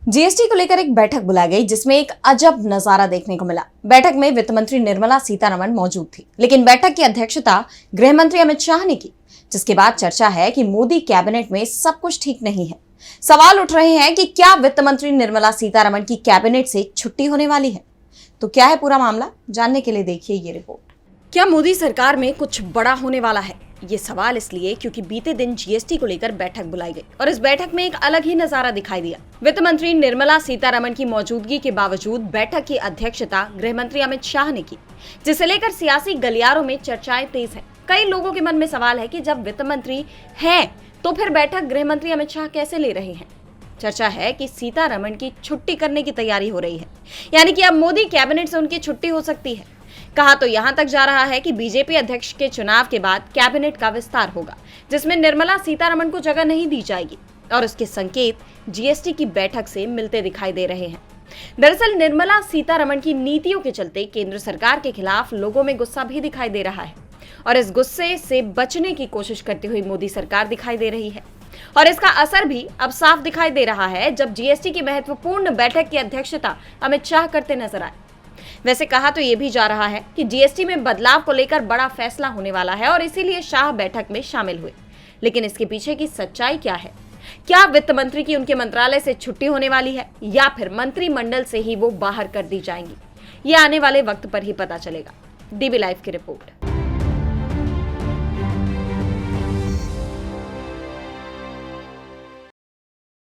GST को लेकर एक बैठक बुलाई गई जिसमें एक अजब नजारा देखने को मिला। बैठक में वित्त मंत्री निर्मला सीतारमण मौजूद थी, लेकिन बैठक की अध्यक्षता गृह मंत्री अमित शाह ने की, जिसके बाद चर्चा है कि मोदी कैबिनेट में सब कुछ ठीक नहीं है। सवाल उठ रहे हैं कि क्या वित्त मंत्री निर्मला सीतारमण की कैबिनेट से छुट्टी होने वाली है? तो क्या है पूरा मामला, जानने के लिए देखिए ये रिपोर्ट। क्या मोदी सरकार में कुछ बड़ा होने वाला है? ये सवाल इसलिए क्योंकि बीते दिन जीएसटी को लेकर बैठक बुलाई गई और इस बैठक में एक अलग ही नजारा दिखाई दिया। वित्त मंत्री निर्मला सीतारमण की मौजूदगी के बावजूद बैठक की अध्यक्षता गृह मंत्री अमित शाह ने की, जिसे लेकर सियासी गलियारों में चर्चाएं तेज हैं। कई लोगों के मन में सवाल है कि जब वित्त मंत्री हैं तो फिर बैठक गृह मंत्री अमित शाह कैसे ले रहे हैं? चर्चा है कि सीतारमण की छुट्टी करने की तैयारी हो रही है, यानी कि अब मोदी कैबिनेट से उनकी छुट्टी हो सकती है। कहा तो यहां तक जा रहा है कि बीजेपी अध्यक्ष के चुनाव के बाद कैबिनेट का विस्तार होगा, जिसमें निर्मला सीतारमण को जगह नहीं दी जाएगी और उसके संकेत जीएसटी की बैठक से मिलते दिखाई दे रहे हैं। दरअसल निर्मला सीतारमण की नीतियों के चलते केंद्र सरकार के खिलाफ लोगों में गुस्सा भी दिखाई दे रहा है और इस गुस्से से बचने की कोशिश करती हुई मोदी सरकार दिखाई दे रही है और इसका असर भी अब साफ दिखाई दे रहा है जब जीएसटी की महत्वपूर्ण बैठक की अध्यक्षता अमित शाह करते नजर आए। वैसे कहा तो ये भी जा रहा है कि जीएसटी में बदलाव को लेकर बड़ा फैसला होने वाला है और इसीलिए शाह बैठक में शामिल हुए, लेकिन इसके पीछे की सच्चाई क्या है? क्या वित्त मंत्री की उनके मंत्रालय से छुट्टी होने वाली है या फिर मंत्रिमंडल से ही वो बाहर कर दी जाएंगी? ये आने वाले वक्त पर ही पता चलेगा। डीबी लाइव की रिपोर्ट।